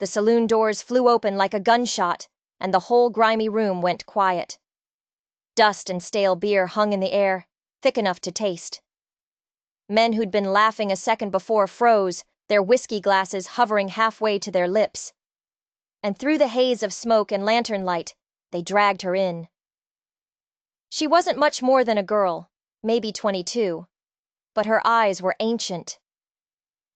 The saloon doors flew open like a gunshot, and the whole grimy room went quiet. Dust and stale beer hung in the air, thick enough to taste. Men who'd been laughing a second before froze, their whiskey glasses hovering halfway to their lips. And through the haze of smoke and lantern light, they dragged her in. She wasn't much more than a girl, maybe 22, but her eyes were ancient.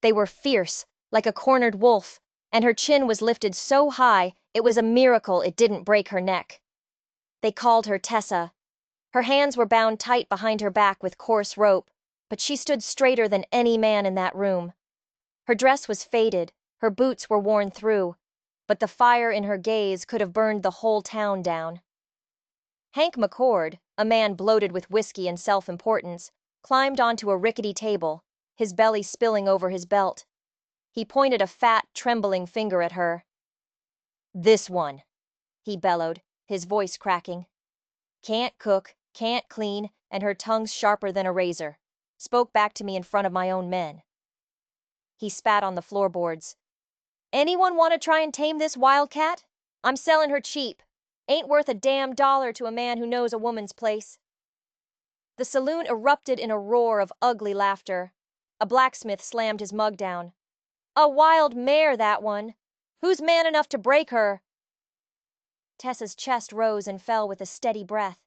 They were fierce, like a cornered wolf, and her chin was lifted so high it was a miracle it didn't break her neck. They called her Tessa. Her hands were bound tight behind her back with coarse rope, but she stood straighter than any man in that room. Her dress was faded, her boots were worn through, but the fire in her gaze could have burned the whole town down. Hank McCord, a man bloated with whiskey and self-importance, climbed onto a rickety table, his belly spilling over his belt. He pointed a fat, trembling finger at her. "This one," he bellowed, his voice cracking. "Can't cook, can't clean, and her tongue's sharper than a razor. Spoke back to me in front of my own men." He spat on the floorboards. "Anyone want to try and tame this wildcat? I'm selling her cheap. Ain't worth a damn dollar to a man who knows a woman's place." The saloon erupted in a roar of ugly laughter. A blacksmith slammed his mug down. "A wild mare, that one. Who's man enough to break her?" Tessa's chest rose and fell with a steady breath.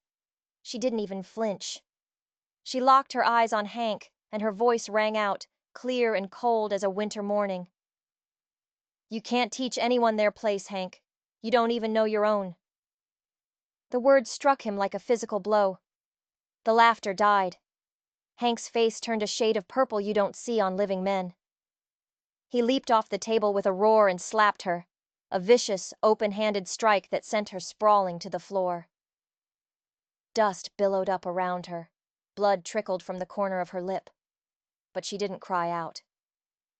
She didn't even flinch. She locked her eyes on Hank, and her voice rang out, clear and cold as a winter morning. "You can't teach anyone their place, Hank. You don't even know your own." The words struck him like a physical blow. The laughter died. Hank's face turned a shade of purple you don't see on living men. He leaped off the table with a roar and slapped her, a vicious, open-handed strike that sent her sprawling to the floor. Dust billowed up around her. Blood trickled from the corner of her lip. But she didn't cry out.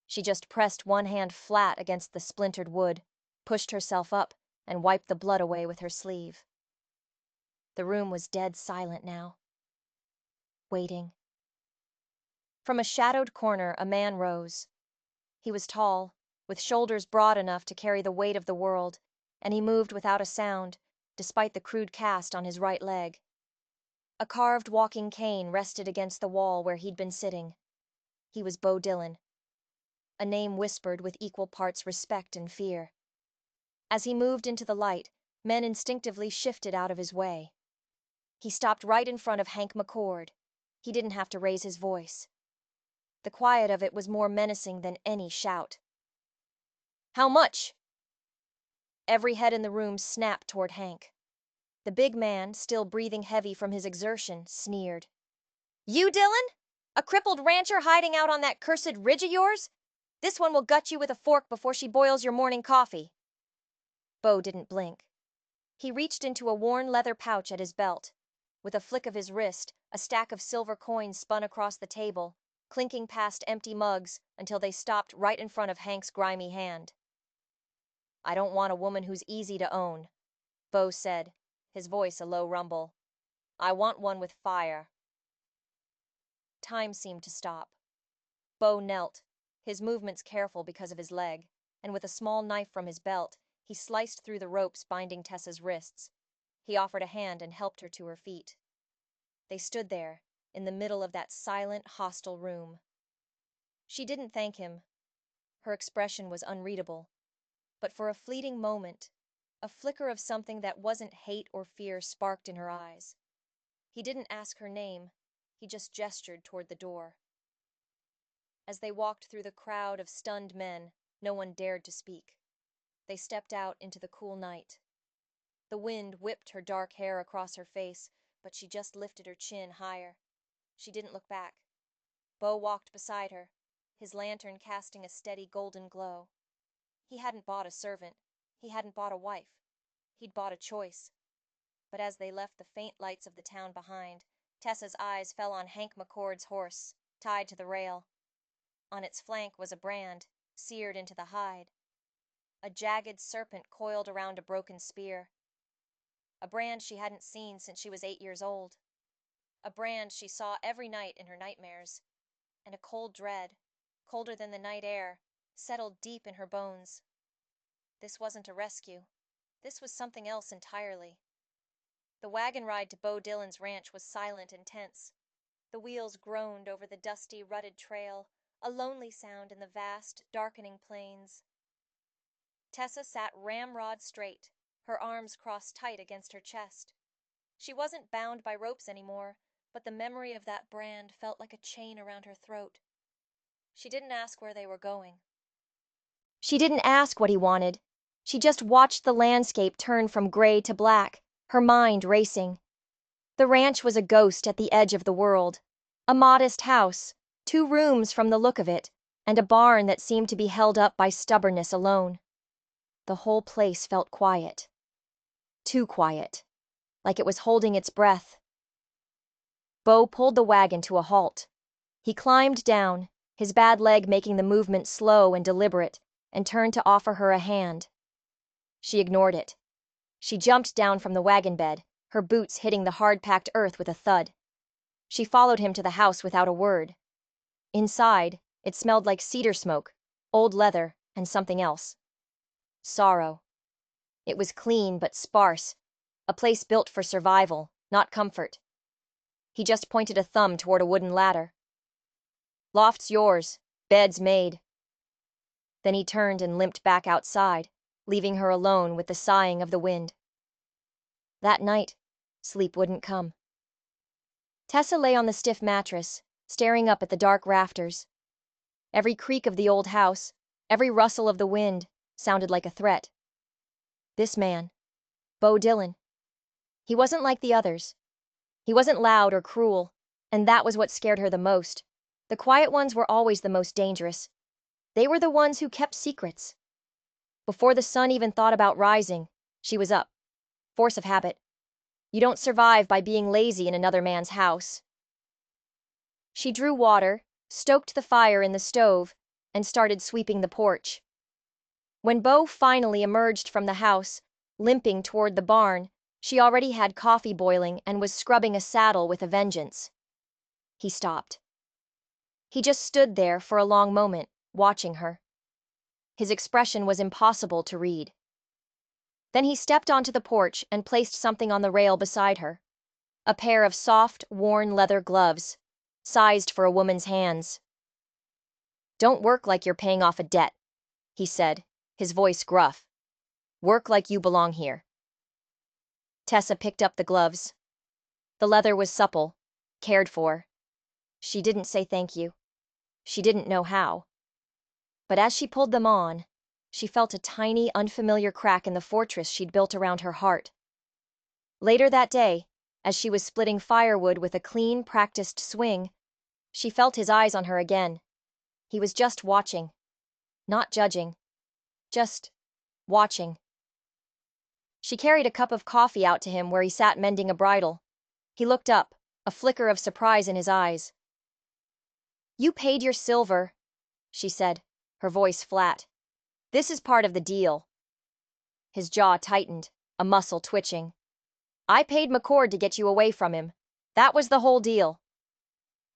She just pressed one hand flat against the splintered wood, pushed herself up, and wiped the blood away with her sleeve. The room was dead silent now. Waiting. From a shadowed corner a man rose. He was tall, with shoulders broad enough to carry the weight of the world, and he moved without a sound, despite the crude cast on his right leg. A carved walking cane rested against the wall where he'd been sitting. He was Bo Dillon. A name whispered with equal parts respect and fear. As he moved into the light, men instinctively shifted out of his way. He stopped right in front of Hank McCord. He didn't have to raise his voice. The quiet of it was more menacing than any shout. "How much?" Every head in the room snapped toward Hank. The big man, still breathing heavy from his exertion, sneered. "You, Dillon? A crippled rancher hiding out on that cursed ridge of yours? This one will gut you with a fork before she boils your morning coffee." Bo didn't blink. He reached into a worn leather pouch at his belt. With a flick of his wrist, a stack of silver coins spun across the table, clinking past empty mugs until they stopped right in front of Hank's grimy hand. "I don't want a woman who's easy to own," Bo said, his voice a low rumble. "I want one with fire." Time seemed to stop. Bo knelt, his movements careful because of his leg, and with a small knife from his belt, he sliced through the ropes binding Tessa's wrists. He offered a hand and helped her to her feet. They stood there, in the middle of that silent, hostile room. She didn't thank him. Her expression was unreadable. But for a fleeting moment, a flicker of something that wasn't hate or fear sparked in her eyes. He didn't ask her name. He just gestured toward the door. As they walked through the crowd of stunned men, no one dared to speak. They stepped out into the cool night. The wind whipped her dark hair across her face, but she just lifted her chin higher. She didn't look back. Bo walked beside her, his lantern casting a steady golden glow. He hadn't bought a servant. He hadn't bought a wife. He'd bought a choice. But as they left the faint lights of the town behind, Tessa's eyes fell on Hank McCord's horse, tied to the rail. On its flank was a brand, seared into the hide. A jagged serpent coiled around a broken spear. A brand she hadn't seen since she was 8 years old. A brand she saw every night in her nightmares. And a cold dread, colder than the night air, settled deep in her bones. This wasn't a rescue. This was something else entirely. The wagon ride to Bo Dillon's ranch was silent and tense. The wheels groaned over the dusty, rutted trail, a lonely sound in the vast, darkening plains. Tessa sat ramrod straight, her arms crossed tight against her chest. She wasn't bound by ropes anymore, but the memory of that brand felt like a chain around her throat. She didn't ask where they were going. She didn't ask what he wanted. She just watched the landscape turn from gray to black, her mind racing. The ranch was a ghost at the edge of the world. A modest house, 2 rooms from the look of it, and a barn that seemed to be held up by stubbornness alone. The whole place felt quiet. Too quiet. Like it was holding its breath. Bo pulled the wagon to a halt. He climbed down, his bad leg making the movement slow and deliberate, and turned to offer her a hand. She ignored it. She jumped down from the wagon bed, her boots hitting the hard-packed earth with a thud. She followed him to the house without a word. Inside, it smelled like cedar smoke, old leather, and something else. Sorrow. It was clean but sparse, a place built for survival, not comfort. He just pointed a thumb toward a wooden ladder. Loft's yours, bed's made. Then he turned and limped back outside, leaving her alone with the sighing of the wind. That night, sleep wouldn't come. Tessa lay on the stiff mattress, staring up at the dark rafters. Every creak of the old house, every rustle of the wind, sounded like a threat. This man, Bo Dillon. He wasn't like the others. He wasn't loud or cruel, and that was what scared her the most. The quiet ones were always the most dangerous. They were the ones who kept secrets. Before the sun even thought about rising, she was up. Force of habit. You don't survive by being lazy in another man's house. She drew water, stoked the fire in the stove, and started sweeping the porch. When Bo finally emerged from the house, limping toward the barn, she already had coffee boiling and was scrubbing a saddle with a vengeance. He stopped. He just stood there for a long moment, watching her. His expression was impossible to read. Then he stepped onto the porch and placed something on the rail beside her. A pair of soft, worn leather gloves, sized for a woman's hands. "Don't work like you're paying off a debt," he said, his voice gruff. "Work like you belong here." Tessa picked up the gloves. The leather was supple, cared for. She didn't say thank you. She didn't know how. But as she pulled them on, she felt a tiny, unfamiliar crack in the fortress she'd built around her heart. Later that day, as she was splitting firewood with a clean, practiced swing, she felt his eyes on her again. He was just watching. Not judging. Just watching. She carried a cup of coffee out to him where he sat mending a bridle. He looked up, a flicker of surprise in his eyes. "You paid your silver," she said, her voice flat. "This is part of the deal." His jaw tightened, a muscle twitching. "I paid McCord to get you away from him. That was the whole deal."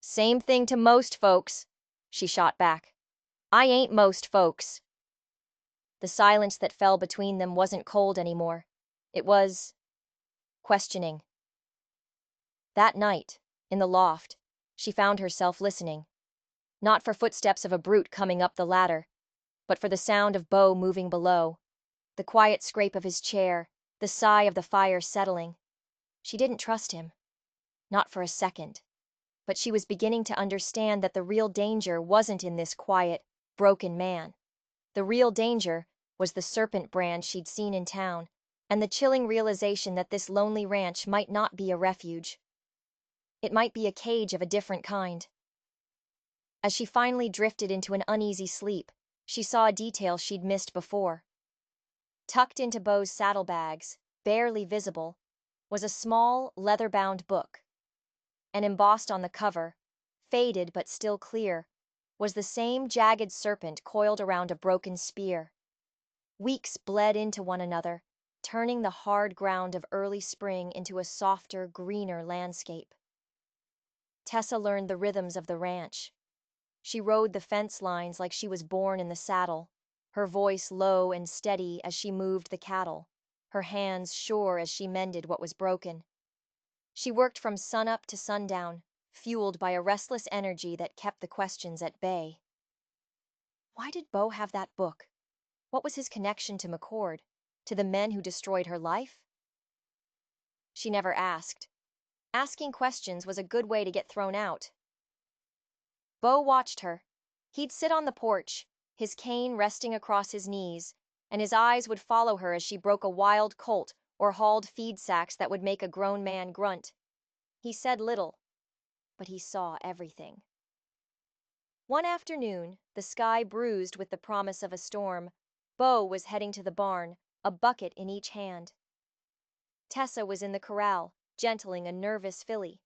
"Same thing to most folks," she shot back. "I ain't most folks." The silence that fell between them wasn't cold anymore. It was questioning. That night, in the loft, she found herself listening. Not for footsteps of a brute coming up the ladder, but for the sound of Bo moving below, the quiet scrape of his chair, the sigh of the fire settling. She didn't trust him. Not for a second. But she was beginning to understand that the real danger wasn't in this quiet, broken man. The real danger was the serpent brand she'd seen in town, and the chilling realization that this lonely ranch might not be a refuge. It might be a cage of a different kind. As she finally drifted into an uneasy sleep, she saw a detail she'd missed before. Tucked into Bo's saddlebags, barely visible, was a small, leather-bound book. And embossed on the cover, faded but still clear, was the same jagged serpent coiled around a broken spear. Weeks bled into one another, turning the hard ground of early spring into a softer, greener landscape. Tessa learned the rhythms of the ranch. She rode the fence lines like she was born in the saddle, her voice low and steady as she moved the cattle, her hands sure as she mended what was broken. She worked from sunup to sundown, fueled by a restless energy that kept the questions at bay. Why did Bo have that book? What was his connection to McCord, to the men who destroyed her life? She never asked. Asking questions was a good way to get thrown out. Bo watched her. He'd sit on the porch, his cane resting across his knees, and his eyes would follow her as she broke a wild colt or hauled feed sacks that would make a grown man grunt. He said little, but he saw everything. One afternoon, the sky bruised with the promise of a storm, Bo was heading to the barn, a bucket in each hand. Tessa was in the corral, gentling a nervous filly.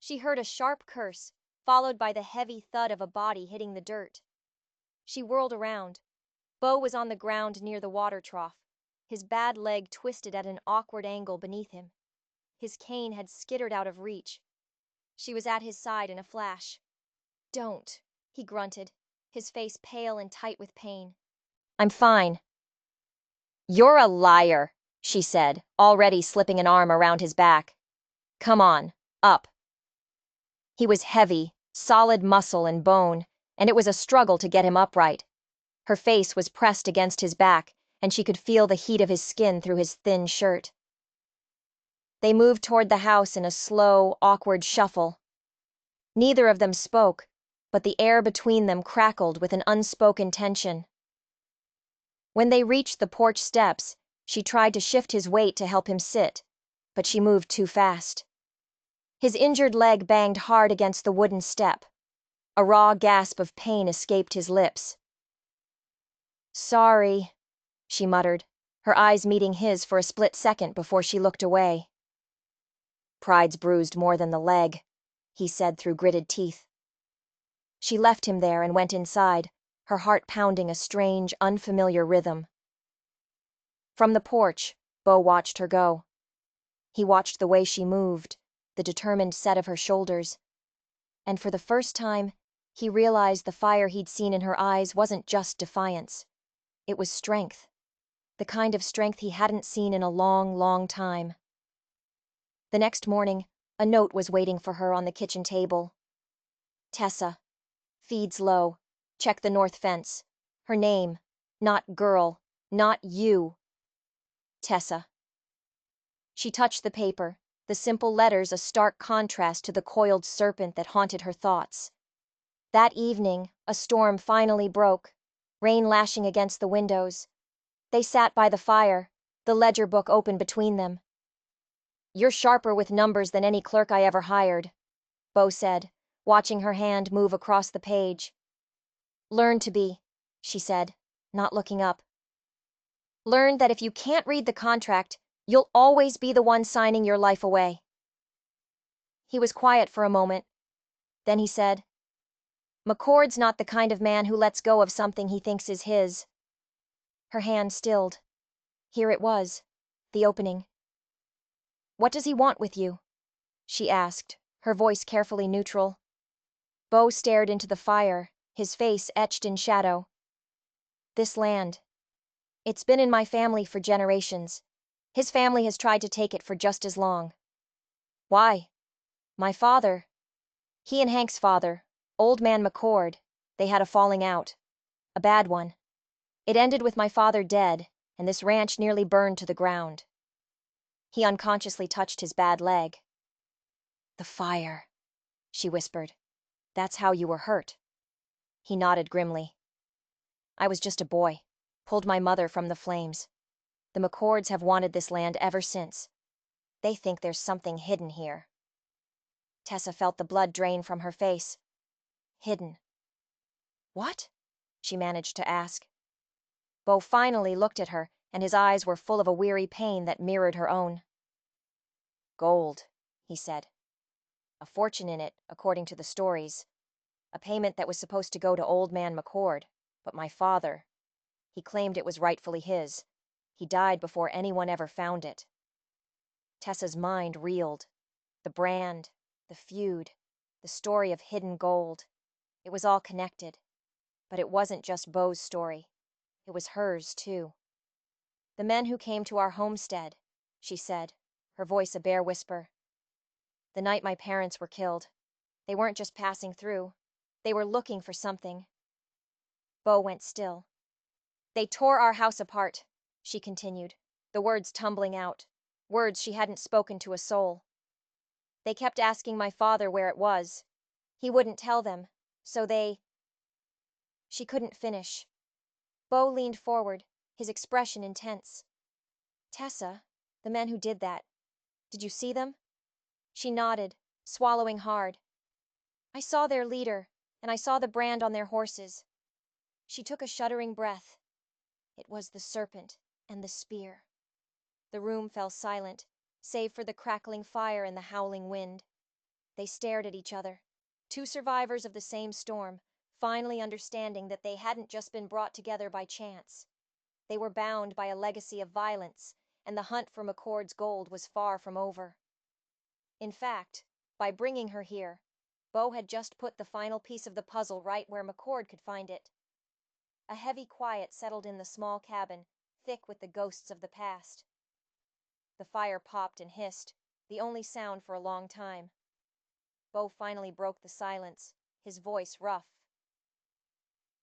She heard a sharp curse, followed by the heavy thud of a body hitting the dirt. She whirled around. Bo was on the ground near the water trough, his bad leg twisted at an awkward angle beneath him. His cane had skittered out of reach. She was at his side in a flash. "Don't," he grunted, his face pale and tight with pain. "I'm fine." "You're a liar," she said, already slipping an arm around his back. "Come on, up." He was heavy, solid muscle and bone, and it was a struggle to get him upright. Her face was pressed against his back, and she could feel the heat of his skin through his thin shirt. They moved toward the house in a slow, awkward shuffle. Neither of them spoke, but the air between them crackled with an unspoken tension. When they reached the porch steps, she tried to shift his weight to help him sit, but she moved too fast. His injured leg banged hard against the wooden step. A raw gasp of pain escaped his lips. "Sorry," she muttered, her eyes meeting his for a split second before she looked away. "Pride's bruised more than the leg," he said through gritted teeth. She left him there and went inside, her heart pounding a strange, unfamiliar rhythm. From the porch, Bo watched her go. He watched the way she moved, the determined set of her shoulders. And for the first time, he realized the fire he'd seen in her eyes wasn't just defiance. It was strength. The kind of strength he hadn't seen in a long, long time. The next morning, a note was waiting for her on the kitchen table. "Tessa. Feeds low. Check the north fence." Her name. Not girl. Not you. Tessa. She touched the paper, the simple letters a stark contrast to the coiled serpent that haunted her thoughts. That evening, a storm finally broke, rain lashing against the windows. They sat by the fire, the ledger book open between them. "You're sharper with numbers than any clerk I ever hired," Bo said, watching her hand move across the page. "Learn to be," she said, not looking up. "Learn that if you can't read the contract, you'll always be the one signing your life away." He was quiet for a moment. Then he said, "McCord's not the kind of man who lets go of something he thinks is his." Her hand stilled. Here it was, the opening. "What does he want with you?" she asked, her voice carefully neutral. Bo stared into the fire, his face etched in shadow. "This land. It's been in my family for generations. His family has tried to take it for just as long." "Why?" "My father. He and Hank's father, old man McCord, they had a falling out. A bad one. It ended with my father dead, and this ranch nearly burned to the ground." He unconsciously touched his bad leg. "The fire," she whispered. "That's how you were hurt." He nodded grimly. "I was just a boy. Pulled my mother from the flames. The McCords have wanted this land ever since. They think there's something hidden here." Tessa felt the blood drain from her face. "Hidden. What?" she managed to ask. Bo finally looked at her, and his eyes were full of a weary pain that mirrored her own. "Gold," he said. "A fortune in it, according to the stories. A payment that was supposed to go to old man McCord, but my father, he claimed it was rightfully his. He died before anyone ever found it." Tessa's mind reeled. The brand, the feud, the story of hidden gold. It was all connected. But it wasn't just Bo's story. It was hers, too. "The men who came to our homestead," she said, her voice a bare whisper. "The night my parents were killed. They weren't just passing through. They were looking for something." Bo went still. "They tore our house apart," she continued, the words tumbling out, words she hadn't spoken to a soul. "They kept asking my father where it was. He wouldn't tell them, so they—" She couldn't finish. Bo leaned forward, his expression intense. "Tessa, the men who did that, did you see them?" She nodded, swallowing hard. "I saw their leader, and I saw the brand on their horses." She took a shuddering breath. It was the serpent and the spear. The room fell silent, save for the crackling fire and the howling wind. They stared at each other, two survivors of the same storm, finally understanding that they hadn't just been brought together by chance. They were bound by a legacy of violence, and the hunt for McCord's gold was far from over. In fact, by bringing her here, Bo had just put the final piece of the puzzle right where McCord could find it. A heavy quiet settled in the small cabin, thick with the ghosts of the past. The fire popped and hissed, the only sound for a long time. Bo finally broke the silence, his voice rough.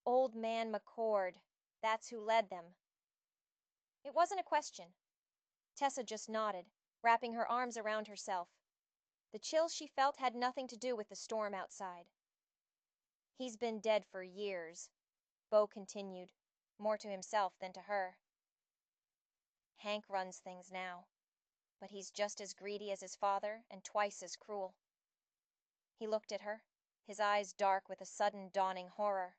"Old man McCord, that's who led them." It wasn't a question. Tessa just nodded, wrapping her arms around herself. The chill she felt had nothing to do with the storm outside. "He's been dead for years," Bo continued, more to himself than to her. "Hank runs things now, but he's just as greedy as his father and twice as cruel." He looked at her, his eyes dark with a sudden dawning horror.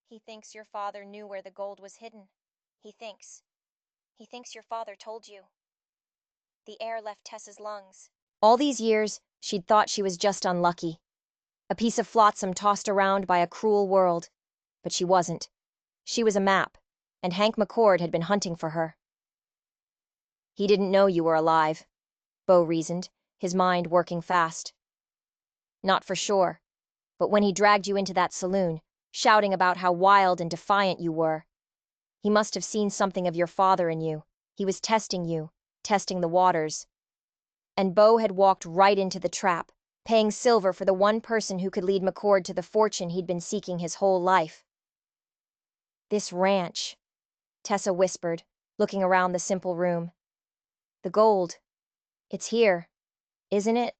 "He thinks your father knew where the gold was hidden. He thinks your father told you." The air left Tessa's lungs. All these years, she'd thought she was just unlucky. A piece of flotsam tossed around by a cruel world. But she wasn't. She was a map, and Hank McCord had been hunting for her. "He didn't know you were alive," Bo reasoned, his mind working fast. "Not for sure, but when he dragged you into that saloon, shouting about how wild and defiant you were, he must have seen something of your father in you. He was testing you, testing the waters. And Bo had walked right into the trap, paying silver for the one person who could lead McCord to the fortune he'd been seeking his whole life." "This ranch," Tessa whispered, looking around the simple room. "The gold. It's here, isn't it?"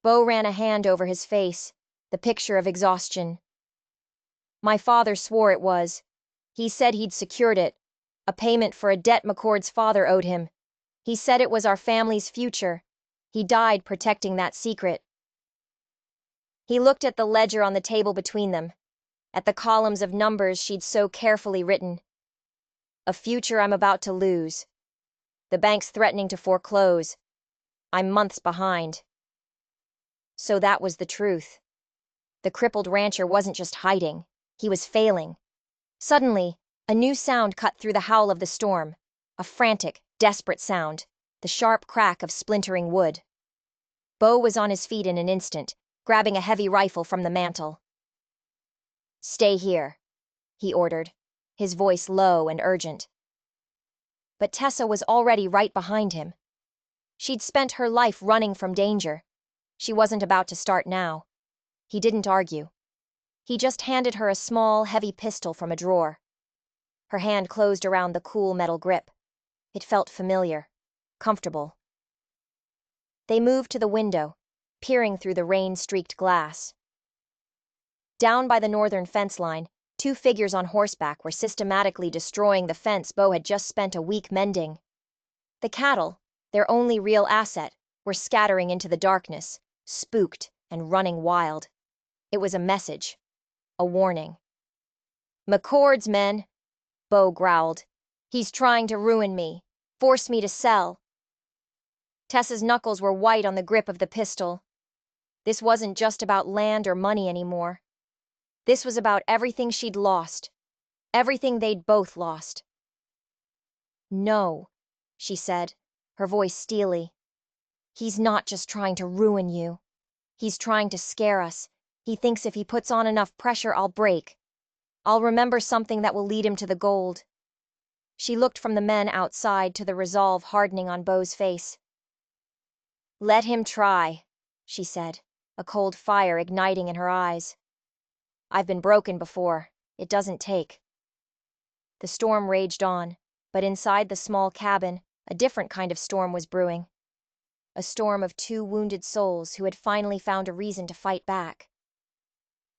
Bo ran a hand over his face, the picture of exhaustion. "My father swore it was. He said he'd secured it, a payment for a debt McCord's father owed him. He said it was our family's future. He died protecting that secret." He looked at the ledger on the table between them, at the columns of numbers she'd so carefully written. "A future I'm about to lose. The bank's threatening to foreclose. I'm months behind." So that was the truth. The crippled rancher wasn't just hiding. He was failing. Suddenly, a new sound cut through the howl of the storm. A frantic, desperate sound. The sharp crack of splintering wood. Bo was on his feet in an instant, grabbing a heavy rifle from the mantel. "Stay here," he ordered, his voice low and urgent. But Tessa was already right behind him. She'd spent her life running from danger. She wasn't about to start now. He didn't argue. He just handed her a small, heavy pistol from a drawer. Her hand closed around the cool metal grip. It felt familiar, comfortable. They moved to the window, peering through the rain-streaked glass. Down by the northern fence line, two figures on horseback were systematically destroying the fence Bo had just spent a week mending. The cattle, their only real asset, were scattering into the darkness, spooked and running wild. It was a message, a warning. "McCord's men," Bo growled. "He's trying to ruin me, force me to sell." Tessa's knuckles were white on the grip of the pistol. This wasn't just about land or money anymore. This was about everything she'd lost, everything they'd both lost. "No," she said, her voice steely. "He's not just trying to ruin you. He's trying to scare us. He thinks if he puts on enough pressure, I'll break." I'll remember something that will lead him to the gold. She looked from the men outside to the resolve hardening on Beau's face. Let him try, she said, a cold fire igniting in her eyes. I've been broken before. It doesn't take. The storm raged on, but inside the small cabin, a different kind of storm was brewing. A storm of two wounded souls who had finally found a reason to fight back.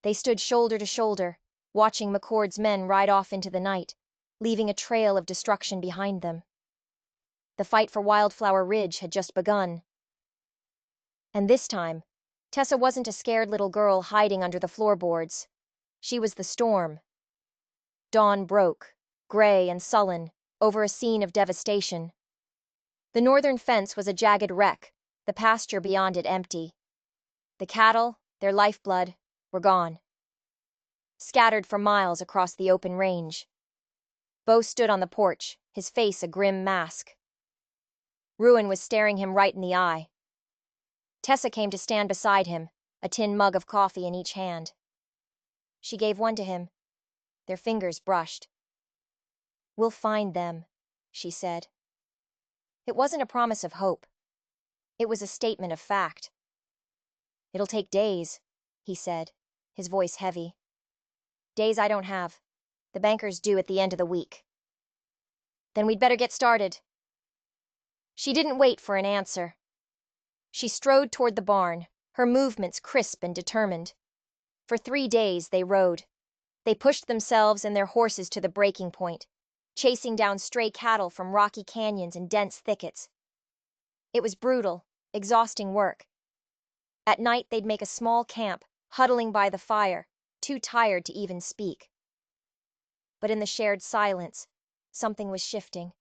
They stood shoulder to shoulder, watching McCord's men ride off into the night, leaving a trail of destruction behind them. The fight for Wildflower Ridge had just begun. And this time, Tessa wasn't a scared little girl hiding under the floorboards. She was the storm. Dawn broke, gray and sullen, over a scene of devastation. The northern fence was a jagged wreck, the pasture beyond it empty. The cattle, their lifeblood, were gone. Scattered for miles across the open range. Beau stood on the porch, his face a grim mask. Ruin was staring him right in the eye. Tessa came to stand beside him, a tin mug of coffee in each hand. She gave one to him. Their fingers brushed. We'll find them, she said. It wasn't a promise of hope. It was a statement of fact. It'll take days, he said, his voice heavy. Days I don't have. The banker's due at the end of the week. Then we'd better get started. She didn't wait for an answer. She strode toward the barn, her movements crisp and determined. For 3 days they rode. They pushed themselves and their horses to the breaking point, chasing down stray cattle from rocky canyons and dense thickets. It was brutal, exhausting work. At night they'd make a small camp, huddling by the fire, too tired to even speak. But in the shared silence, something was shifting.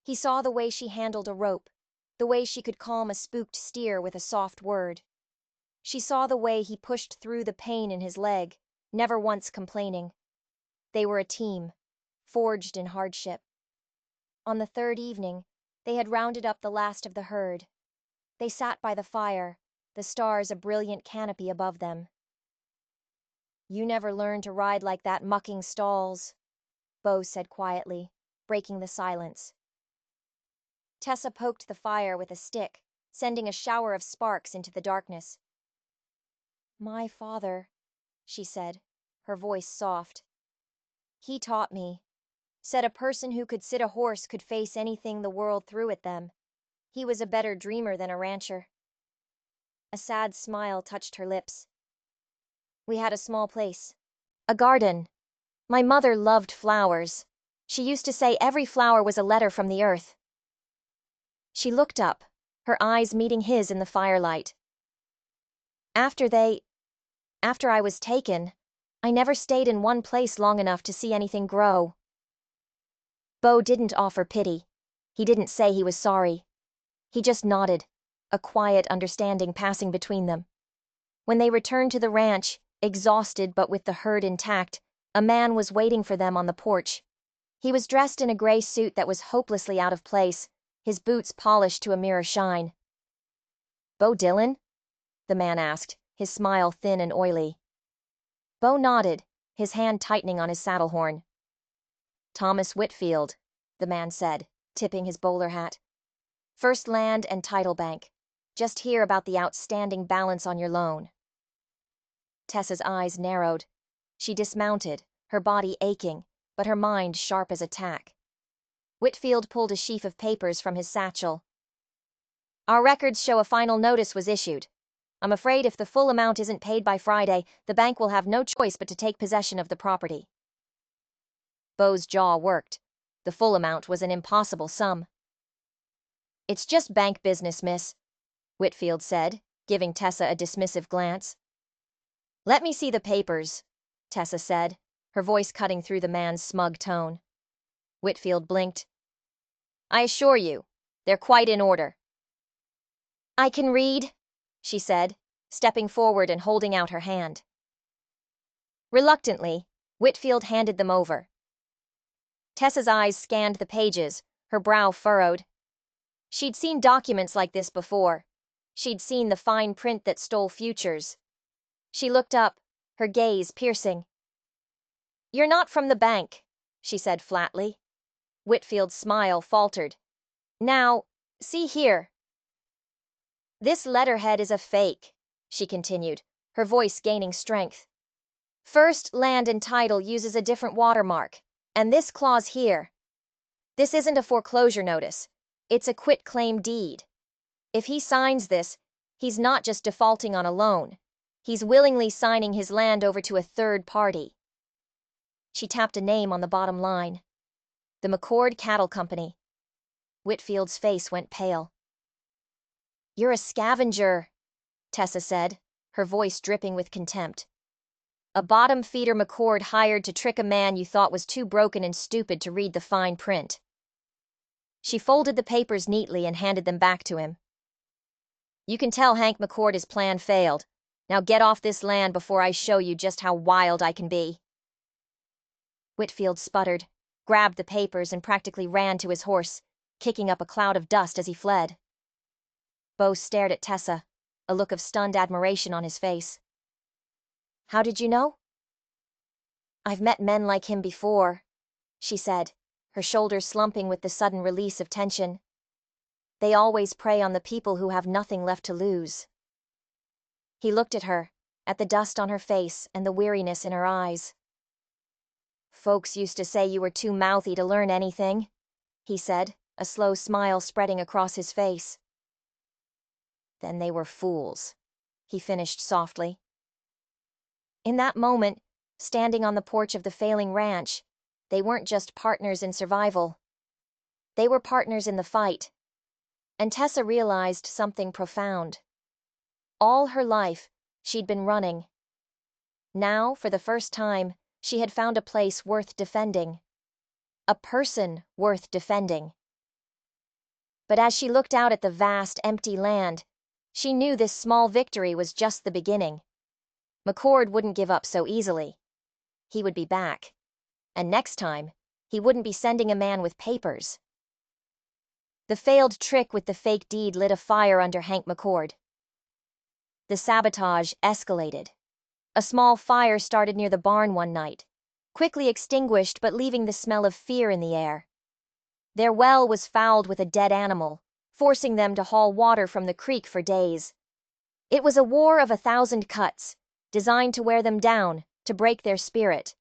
He saw the way she handled a rope, the way she could calm a spooked steer with a soft word. She saw the way he pushed through the pain in his leg, never once complaining. They were a team, forged in hardship. On the 3rd evening, they had rounded up the last of the herd. They sat by the fire, the stars a brilliant canopy above them. You never learned to ride like that mucking stalls, Beau said quietly, breaking the silence. Tessa poked the fire with a stick, sending a shower of sparks into the darkness. My father, she said, her voice soft. He taught me. Said a person who could sit a horse could face anything the world threw at them. He was a better dreamer than a rancher. A sad smile touched her lips. We had a small place. A garden. My mother loved flowers. She used to say every flower was a letter from the earth. She looked up, her eyes meeting his in the firelight. After I was taken, I never stayed in one place long enough to see anything grow. Beau didn't offer pity. He didn't say he was sorry. He just nodded, a quiet understanding passing between them. When they returned to the ranch, exhausted but with the herd intact, a man was waiting for them on the porch. He was dressed in a gray suit that was hopelessly out of place, his boots polished to a mirror shine. Beau Dillon? The man asked, his smile thin and oily. Beau nodded, his hand tightening on his saddle horn. Thomas Whitfield, the man said, tipping his bowler hat. First Land and Title Bank. Just hear about the outstanding balance on your loan. Tessa's eyes narrowed. She dismounted, her body aching, but her mind sharp as a tack. Whitfield pulled a sheaf of papers from his satchel. Our records show a final notice was issued. I'm afraid if the full amount isn't paid by Friday, the bank will have no choice but to take possession of the property. Beau's jaw worked. The full amount was an impossible sum. It's just bank business, miss, Whitfield said, giving Tessa a dismissive glance. Let me see the papers, Tessa said, her voice cutting through the man's smug tone. Whitfield blinked. I assure you, they're quite in order. I can read, she said, stepping forward and holding out her hand. Reluctantly, Whitfield handed them over. Tessa's eyes scanned the pages, her brow furrowed. She'd seen documents like this before. She'd seen the fine print that stole futures. She looked up, her gaze piercing. You're not from the bank, she said flatly. Whitfield's smile faltered. Now, see here. This letterhead is a fake, she continued, her voice gaining strength. First Land and Title uses a different watermark, and this clause here. This isn't a foreclosure notice. It's a quitclaim deed. If he signs this, he's not just defaulting on a loan. He's willingly signing his land over to a third party. She tapped a name on the bottom line. The McCord Cattle Company. Whitfield's face went pale. You're a scavenger, Tessa said, her voice dripping with contempt. A bottom feeder McCord hired to trick a man you thought was too broken and stupid to read the fine print. She folded the papers neatly and handed them back to him. You can tell Hank McCord's plan failed. Now get off this land before I show you just how wild I can be. Whitfield sputtered, grabbed the papers, and practically ran to his horse, kicking up a cloud of dust as he fled. Bo stared at Tessa, a look of stunned admiration on his face. How did you know? I've met men like him before, she said, her shoulders slumping with the sudden release of tension. They always prey on the people who have nothing left to lose. He looked at her, at the dust on her face and the weariness in her eyes. Folks used to say you were too mouthy to learn anything, he said, a slow smile spreading across his face. Then they were fools, he finished softly. In that moment, standing on the porch of the failing ranch, they weren't just partners in survival. They were partners in the fight. And Tessa realized something profound. All her life, she'd been running. Now, for the first time, she had found a place worth defending. A person worth defending. But as she looked out at the vast, empty land, she knew this small victory was just the beginning. McCord wouldn't give up so easily. He would be back. And next time, he wouldn't be sending a man with papers. The failed trick with the fake deed lit a fire under Hank McCord. The sabotage escalated. A small fire started near the barn one night, quickly extinguished but leaving the smell of fear in the air. Their well was fouled with a dead animal, forcing them to haul water from the creek for days. It was a war of 1,000 cuts, designed to wear them down, to break their spirit.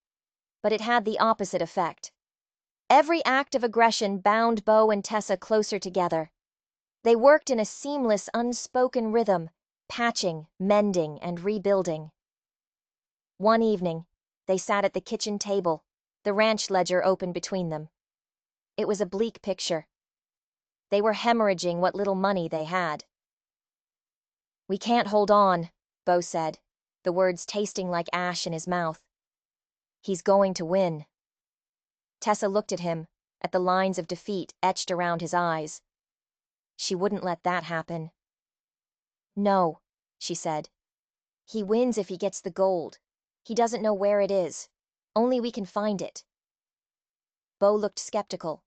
But it had the opposite effect. Every act of aggression bound Bo and Tessa closer together. They worked in a seamless, unspoken rhythm, patching, mending, and rebuilding. One evening, they sat at the kitchen table, the ranch ledger open between them. It was a bleak picture. They were hemorrhaging what little money they had. We can't hold on, Bo said, the words tasting like ash in his mouth. He's going to win. Tessa looked at him, at the lines of defeat etched around his eyes. She wouldn't let that happen. No, she said. He wins if he gets the gold. He doesn't know where it is. Only we can find it. Bo looked skeptical.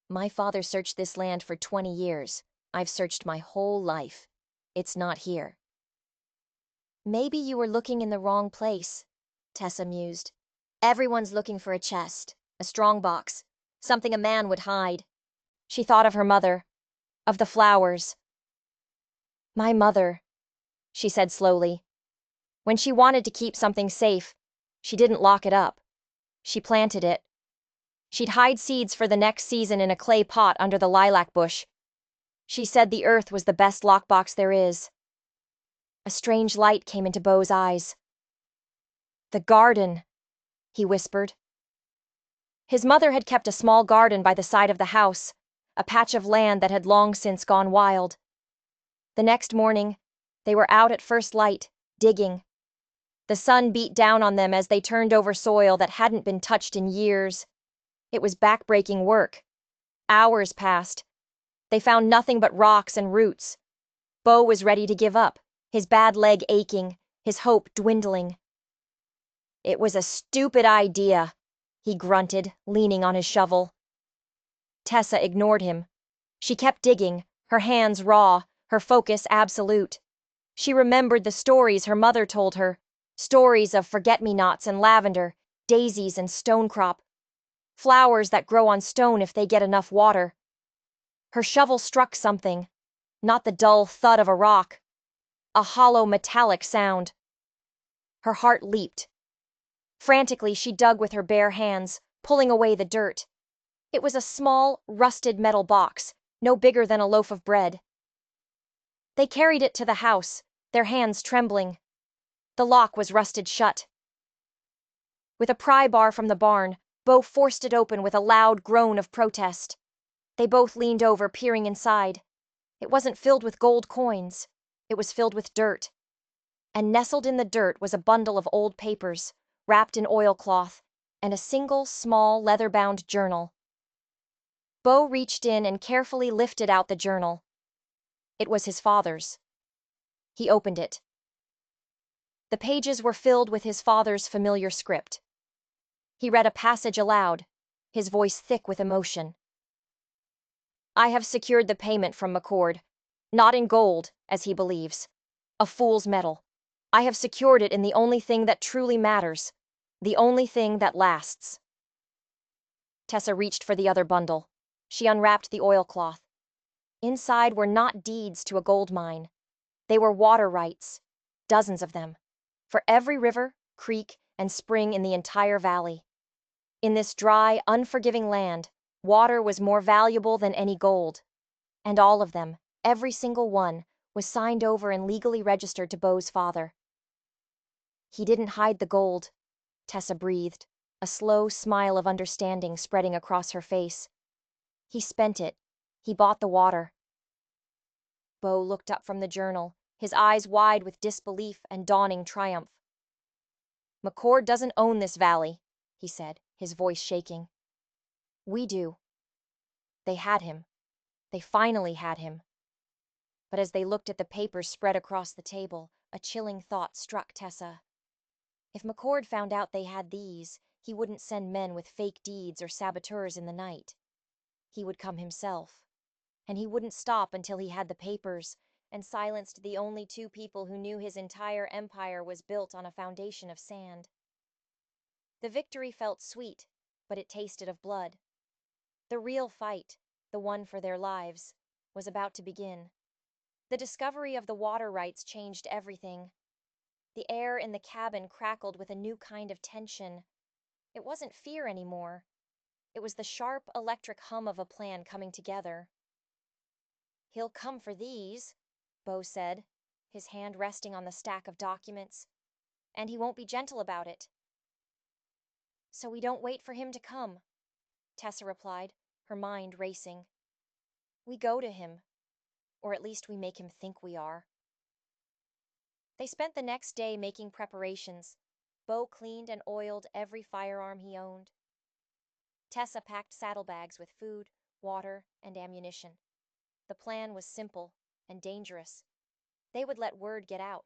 My father searched this land for 20 years. I've searched my whole life. It's not here. Maybe you were looking in the wrong place, Tessa mused. Everyone's looking for a chest, a strong box, something a man would hide. She thought of her mother, of the flowers. My mother, she said slowly. When she wanted to keep something safe, she didn't lock it up. She planted it. She'd hide seeds for the next season in a clay pot under the lilac bush. She said the earth was the best lockbox there is. A strange light came into Bo's eyes. The garden, he whispered. His mother had kept a small garden by the side of the house, a patch of land that had long since gone wild. The next morning, they were out at first light, digging. The sun beat down on them as they turned over soil that hadn't been touched in years. It was backbreaking work. Hours passed. They found nothing but rocks and roots. Bo was ready to give up, his bad leg aching, his hope dwindling. It was a stupid idea, he grunted, leaning on his shovel. Tessa ignored him. She kept digging, her hands raw, her focus absolute. She remembered the stories her mother told her, stories of forget-me-nots and lavender, daisies and stonecrop, flowers that grow on stone if they get enough water. Her shovel struck something, not the dull thud of a rock, a hollow metallic sound. Her heart leaped. Frantically, she dug with her bare hands, pulling away the dirt. It was a small, rusted metal box, no bigger than a loaf of bread. They carried it to the house, their hands trembling. The lock was rusted shut. With a pry bar from the barn, Bo forced it open with a loud groan of protest. They both leaned over, peering inside. It wasn't filled with gold coins. It was filled with dirt. And nestled in the dirt was a bundle of old papers, wrapped in oilcloth, and a single, small, leather-bound journal. Bo reached in and carefully lifted out the journal. It was his father's. He opened it. The pages were filled with his father's familiar script. He read a passage aloud, his voice thick with emotion. I have secured the payment from McCord, not in gold, as he believes, a fool's metal. I have secured it in the only thing that truly matters, the only thing that lasts. Tessa reached for the other bundle. She unwrapped the oilcloth. Inside were not deeds to a gold mine. They were water rights, dozens of them, for every river, creek, and spring in the entire valley. In this dry, unforgiving land, water was more valuable than any gold. And all of them, every single one, was signed over and legally registered to Bo's father. He didn't hide the gold, Tessa breathed, a slow smile of understanding spreading across her face. He spent it. He bought the water. Bo looked up from the journal, his eyes wide with disbelief and dawning triumph. McCord doesn't own this valley, he said, his voice shaking. We do. They had him. They finally had him. But as they looked at the papers spread across the table, a chilling thought struck Tessa. If McCord found out they had these, he wouldn't send men with fake deeds or saboteurs in the night. He would come himself. And he wouldn't stop until he had the papers and silenced the only two people who knew his entire empire was built on a foundation of sand. The victory felt sweet, but it tasted of blood. The real fight, the one for their lives, was about to begin. The discovery of the water rights changed everything. The air in the cabin crackled with a new kind of tension. It wasn't fear anymore. It was the sharp electric hum of a plan coming together. He'll come for these, Bo said, his hand resting on the stack of documents. And he won't be gentle about it. So we don't wait for him to come, Tessa replied, her mind racing. We go to him. Or at least we make him think we are. They spent the next day making preparations. Bo cleaned and oiled every firearm he owned. Tessa packed saddlebags with food, water, and ammunition. The plan was simple and dangerous. They would let word get out.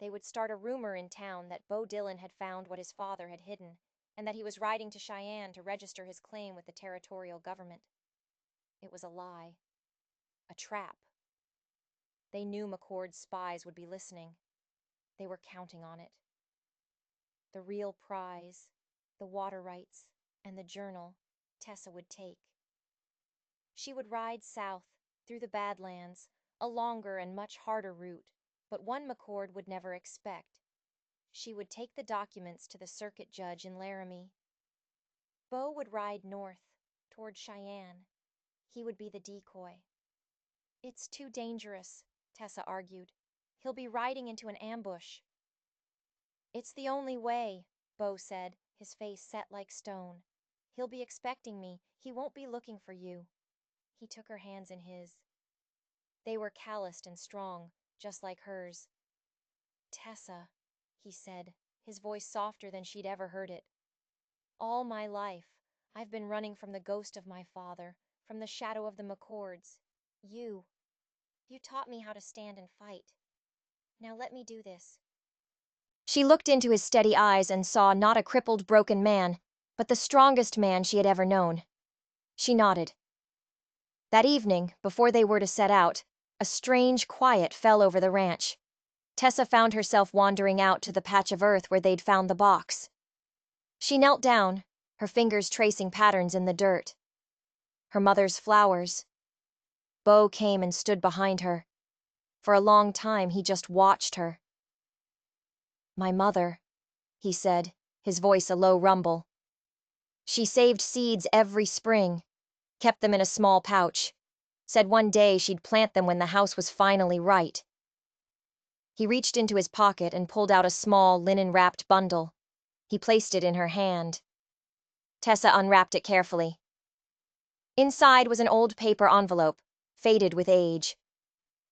They would start a rumor in town that Bo Dillon had found what his father had hidden, and that he was riding to Cheyenne to register his claim with the territorial government. It was a lie. A trap. They knew McCord's spies would be listening. They were counting on it. The real prize, the water rights, and the journal, Tessa would take. She would ride south, through the Badlands, a longer and much harder route, but one McCord would never expect. She would take the documents to the circuit judge in Laramie. Bo would ride north, toward Cheyenne. He would be the decoy. It's too dangerous, Tessa argued. He'll be riding into an ambush. It's the only way, Bo said, his face set like stone. He'll be expecting me. He won't be looking for you. He took her hands in his. They were calloused and strong, just like hers. Tessa, he said, his voice softer than she'd ever heard it. All my life, I've been running from the ghost of my father, from the shadow of the McCords. You taught me how to stand and fight. Now let me do this. She looked into his steady eyes and saw not a crippled, broken man, but the strongest man she had ever known. She nodded. That evening, before they were to set out, a strange quiet fell over the ranch. Tessa found herself wandering out to the patch of earth where they'd found the box. She knelt down, her fingers tracing patterns in the dirt. Her mother's flowers. Bo came and stood behind her. For a long time, he just watched her. "My mother," he said, his voice a low rumble. She saved seeds every spring, kept them in a small pouch, said one day she'd plant them when the house was finally right. He reached into his pocket and pulled out a small, linen-wrapped bundle. He placed it in her hand. Tessa unwrapped it carefully. Inside was an old paper envelope, faded with age.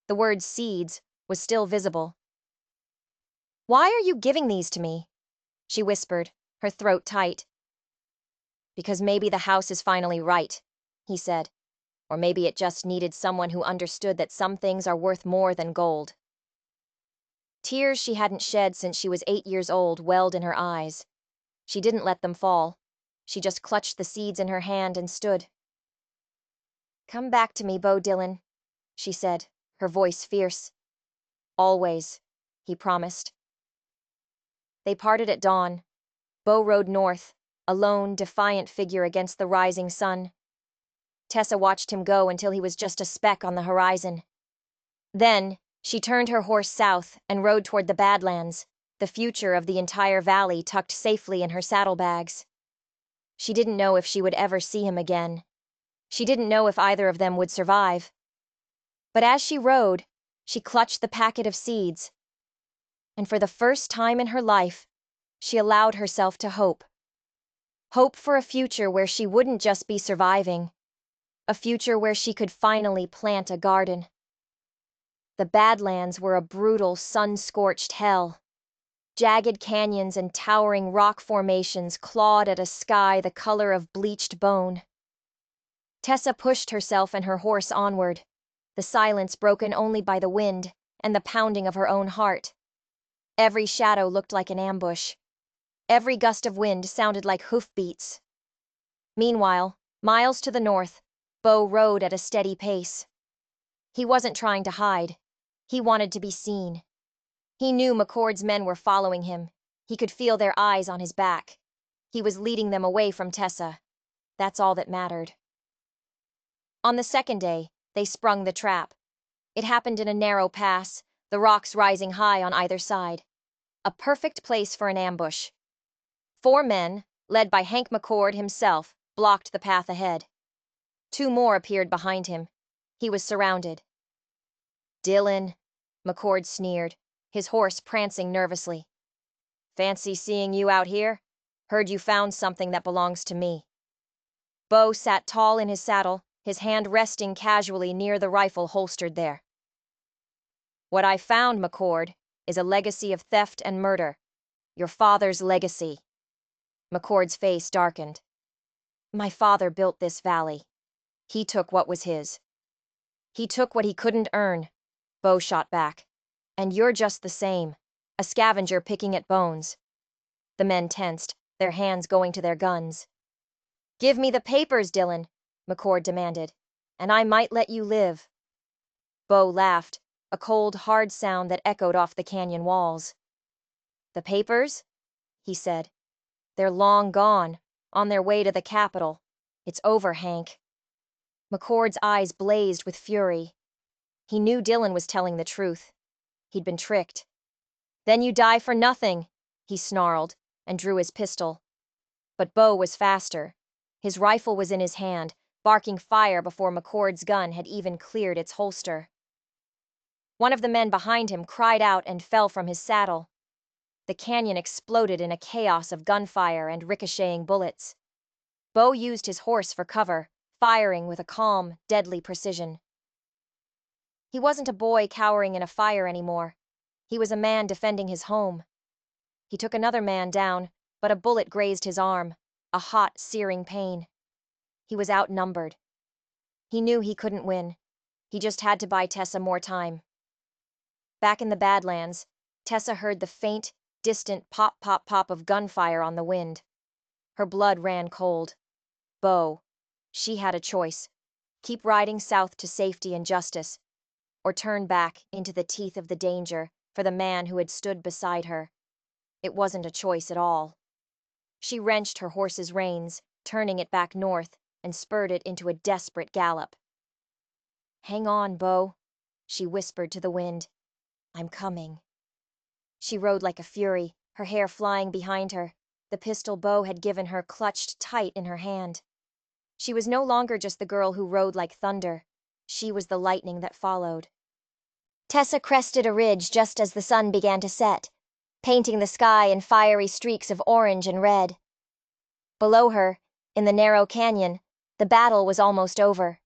The word seeds was still visible. "Why are you giving these to me?" she whispered, her throat tight. "Because maybe the house is finally right," he said. "Or maybe it just needed someone who understood that some things are worth more than gold." Tears she hadn't shed since she was 8 years old welled in her eyes. She didn't let them fall. She just clutched the seeds in her hand and stood. "Come back to me, Bo Dillon," she said, her voice fierce. "Always," he promised. They parted at dawn. Bo rode north, a lone, defiant figure against the rising sun. Tessa watched him go until he was just a speck on the horizon. Then, she turned her horse south and rode toward the Badlands, the future of the entire valley tucked safely in her saddlebags. She didn't know if she would ever see him again. She didn't know if either of them would survive. But as she rode, she clutched the packet of seeds. And for the first time in her life, she allowed herself to hope. Hope for a future where she wouldn't just be surviving. A future where she could finally plant a garden. The Badlands were a brutal, sun-scorched hell. Jagged canyons and towering rock formations clawed at a sky the color of bleached bone. Tessa pushed herself and her horse onward, the silence broken only by the wind and the pounding of her own heart. Every shadow looked like an ambush. Every gust of wind sounded like hoofbeats. Meanwhile, miles to the north, Bo rode at a steady pace. He wasn't trying to hide. He wanted to be seen. He knew McCord's men were following him. He could feel their eyes on his back. He was leading them away from Tessa. That's all that mattered. On the second day, they sprung the trap. It happened in a narrow pass, the rocks rising high on either side. A perfect place for an ambush. 4 men, led by Hank McCord himself, blocked the path ahead. 2 more appeared behind him. He was surrounded. "Dillon," McCord sneered, his horse prancing nervously. "Fancy seeing you out here? Heard you found something that belongs to me." Bo sat tall in his saddle, his hand resting casually near the rifle holstered there. "What I found, McCord, is a legacy of theft and murder. Your father's legacy." McCord's face darkened. "My father built this valley. He took what was his." "He took what he couldn't earn," Bo shot back. "And you're just the same, a scavenger picking at bones." The men tensed, their hands going to their guns. "Give me the papers, Dillon," McCord demanded, "and I might let you live." Bo laughed, a cold, hard sound that echoed off the canyon walls. "The papers?" he said. "They're long gone, on their way to the capital. It's over, Hank." McCord's eyes blazed with fury. He knew Dillon was telling the truth. He'd been tricked. "Then you die for nothing," he snarled, and drew his pistol. But Bo was faster. His rifle was in his hand, barking fire before McCord's gun had even cleared its holster. One of the men behind him cried out and fell from his saddle. The canyon exploded in a chaos of gunfire and ricocheting bullets. Bo used his horse for cover, firing with a calm, deadly precision. He wasn't a boy cowering in a fire anymore. He was a man defending his home. He took another man down, but a bullet grazed his arm, a hot, searing pain. He was outnumbered. He knew he couldn't win. He just had to buy Tessa more time. Back in the Badlands, Tessa heard the faint, distant pop-pop-pop of gunfire on the wind. Her blood ran cold. Bo. She had a choice. Keep riding south to safety and justice, or turn back into the teeth of the danger for the man who had stood beside her. It wasn't a choice at all. She wrenched her horse's reins, turning it back north, and spurred it into a desperate gallop. "Hang on, Bo," she whispered to the wind. "I'm coming." She rode like a fury, her hair flying behind her. The pistol Bo had given her clutched tight in her hand. She was no longer just the girl who rode like thunder. She was the lightning that followed. Tessa crested a ridge just as the sun began to set, painting the sky in fiery streaks of orange and red. Below her, in the narrow canyon, the battle was almost over.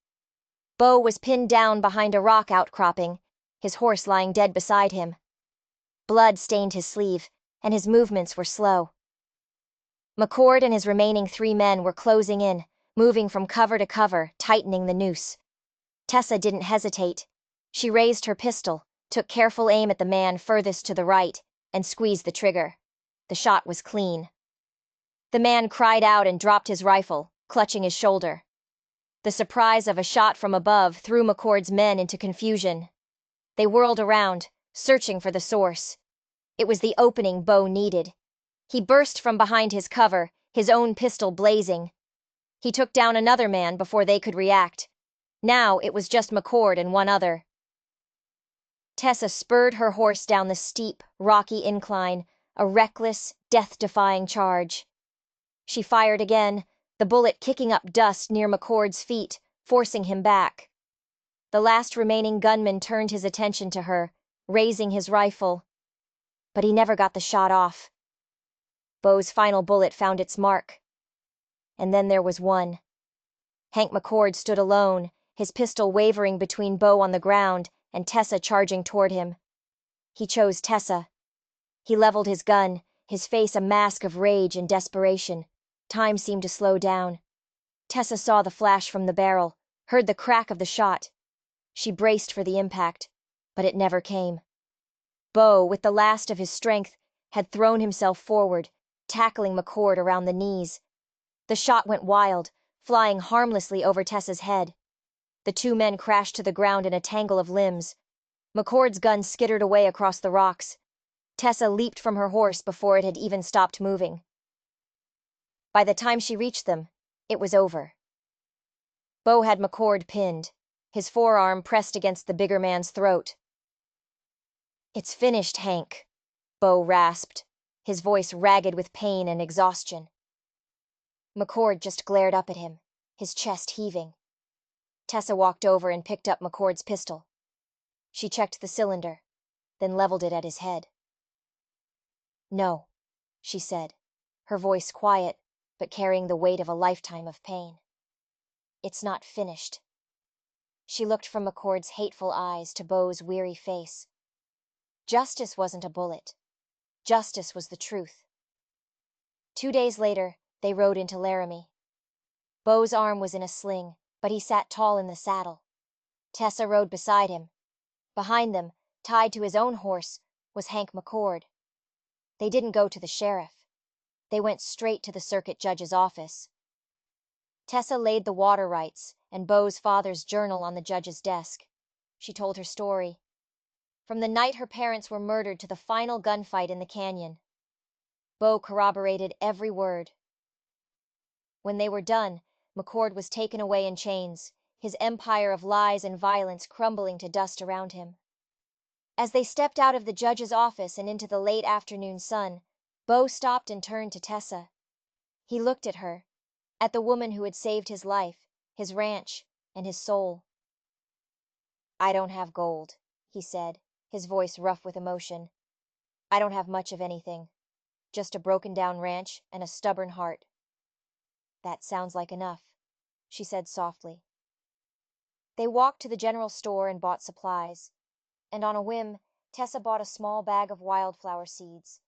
Bo was pinned down behind a rock outcropping, his horse lying dead beside him. Blood stained his sleeve, and his movements were slow. McCord and his remaining 3 men were closing in, moving from cover to cover, tightening the noose. Tessa didn't hesitate. She raised her pistol, took careful aim at the man furthest to the right, and squeezed the trigger. The shot was clean. The man cried out and dropped his rifle, clutching his shoulder. The surprise of a shot from above threw McCord's men into confusion. They whirled around, searching for the source. It was the opening Bo needed. He burst from behind his cover, his own pistol blazing. He took down another man before they could react. Now it was just McCord and one other. Tessa spurred her horse down the steep, rocky incline, a reckless, death-defying charge. She fired again, the bullet kicking up dust near McCord's feet, forcing him back. The last remaining gunman turned his attention to her, raising his rifle. But he never got the shot off. Bo's final bullet found its mark. And then there was one. Hank McCord stood alone, his pistol wavering between Bo on the ground and Tessa charging toward him. He chose Tessa. He leveled his gun, his face a mask of rage and desperation. Time seemed to slow down. Tessa saw the flash from the barrel, heard the crack of the shot. She braced for the impact, but it never came. Bo, with the last of his strength, had thrown himself forward, tackling McCord around the knees. The shot went wild, flying harmlessly over Tessa's head. The 2 men crashed to the ground in a tangle of limbs. McCord's gun skittered away across the rocks. Tessa leaped from her horse before it had even stopped moving. By the time she reached them, it was over. Bo had McCord pinned, his forearm pressed against the bigger man's throat. "It's finished, Hank," Bo rasped, his voice ragged with pain and exhaustion. McCord just glared up at him, his chest heaving. Tessa walked over and picked up McCord's pistol. She checked the cylinder, then leveled it at his head. "No," she said, her voice quiet, but carrying the weight of a lifetime of pain. "It's not finished." She looked from McCord's hateful eyes to Bo's weary face. Justice wasn't a bullet. Justice was the truth. 2 days later, they rode into Laramie. Bo's arm was in a sling, but he sat tall in the saddle. Tessa rode beside him. Behind them, tied to his own horse, was Hank McCord. They didn't go to the sheriff. They went straight to the circuit judge's office. Tessa laid the water rights and Bo's father's journal on the judge's desk. She told her story. From the night her parents were murdered to the final gunfight in the canyon. Bo corroborated every word. When they were done, McCord was taken away in chains, his empire of lies and violence crumbling to dust around him. As they stepped out of the judge's office and into the late afternoon sun, Bo stopped and turned to Tessa. He looked at her, at the woman who had saved his life, his ranch, and his soul. "I don't have gold," he said, his voice rough with emotion. "I don't have much of anything. Just a broken-down ranch and a stubborn heart." "That sounds like enough," she said softly. They walked to the general store and bought supplies. And on a whim, Tessa bought a small bag of wildflower seeds.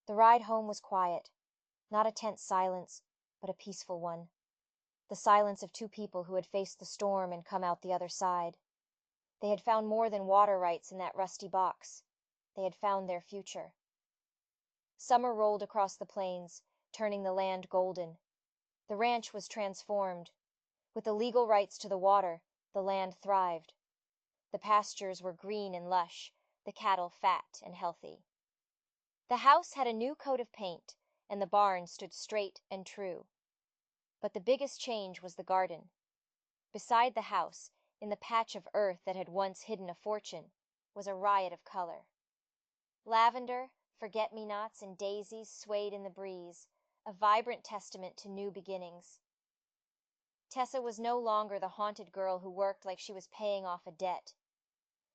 The ride home was quiet. Not a tense silence, but a peaceful one. The silence of 2 people who had faced the storm and come out the other side. They had found more than water rights in that rusty box. They had found their future. Summer rolled across the plains, turning the land golden. The ranch was transformed. With the legal rights to the water, the land thrived. The pastures were green and lush, the cattle fat and healthy. The house had a new coat of paint, and the barn stood straight and true. But the biggest change was the garden. Beside the house, in the patch of earth that had once hidden a fortune, was a riot of color. Lavender, forget-me-nots, and daisies swayed in the breeze, a vibrant testament to new beginnings. Tessa was no longer the haunted girl who worked like she was paying off a debt.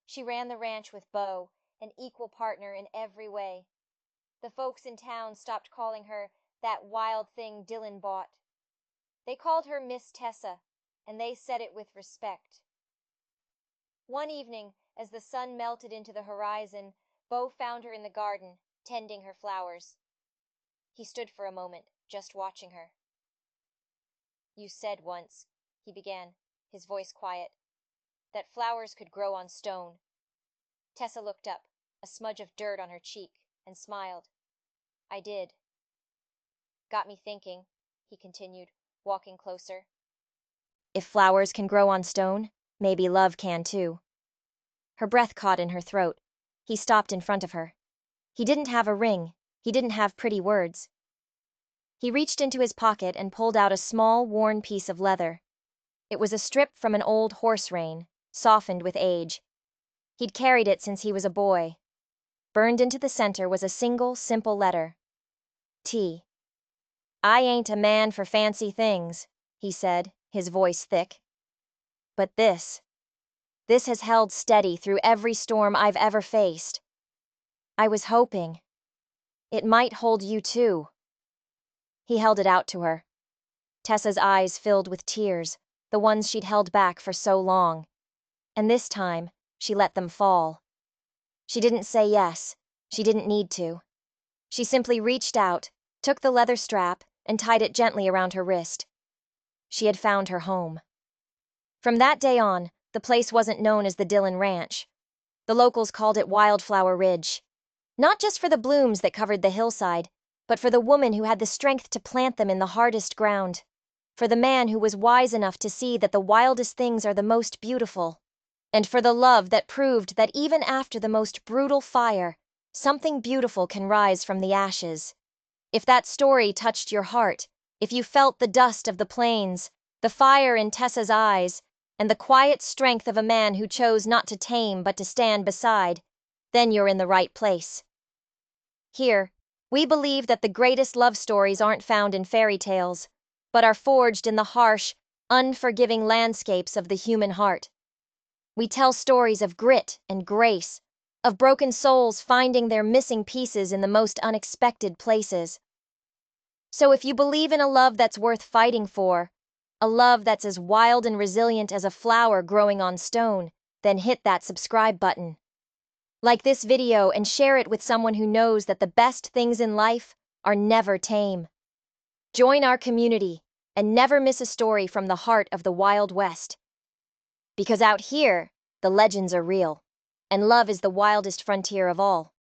She ran the ranch with Bo, an equal partner in every way. The folks in town stopped calling her that wild thing Dylan bought. They called her Miss Tessa, and they said it with respect. One evening, as the sun melted into the horizon, Bo found her in the garden, tending her flowers. He stood for a moment, just watching her. "You said once," he began, his voice quiet, "that flowers could grow on stone." Tessa looked up, a smudge of dirt on her cheek, and smiled. "I did." "Got me thinking," he continued, walking closer. "If flowers can grow on stone, maybe love can too." Her breath caught in her throat. He stopped in front of her. He didn't have a ring. He didn't have pretty words. He reached into his pocket and pulled out a small, worn piece of leather. It was a strip from an old horse rein, softened with age. He'd carried it since he was a boy. Burned into the center was a single, simple letter. T. "I ain't a man for fancy things," he said, his voice thick. "But this has held steady through every storm I've ever faced. I was hoping it might hold you too." He held it out to her. Tessa's eyes filled with tears, the ones she'd held back for so long. And this time, she let them fall. She didn't say yes. She didn't need to. She simply reached out, took the leather strap, and tied it gently around her wrist. She had found her home. From that day on, the place wasn't known as the Dillon Ranch. The locals called it Wildflower Ridge. Not just for the blooms that covered the hillside, but for the woman who had the strength to plant them in the hardest ground. For the man who was wise enough to see that the wildest things are the most beautiful. And for the love that proved that even after the most brutal fire, something beautiful can rise from the ashes. If that story touched your heart, if you felt the dust of the plains, the fire in Tessa's eyes, and the quiet strength of a man who chose not to tame but to stand beside, then you're in the right place. Here, we believe that the greatest love stories aren't found in fairy tales, but are forged in the harsh, unforgiving landscapes of the human heart. We tell stories of grit and grace, of broken souls finding their missing pieces in the most unexpected places. So if you believe in a love that's worth fighting for, a love that's as wild and resilient as a flower growing on stone, then hit that subscribe button. Like this video and share it with someone who knows that the best things in life are never tame. Join our community and never miss a story from the heart of the Wild West. Because out here, the legends are real, and love is the wildest frontier of all.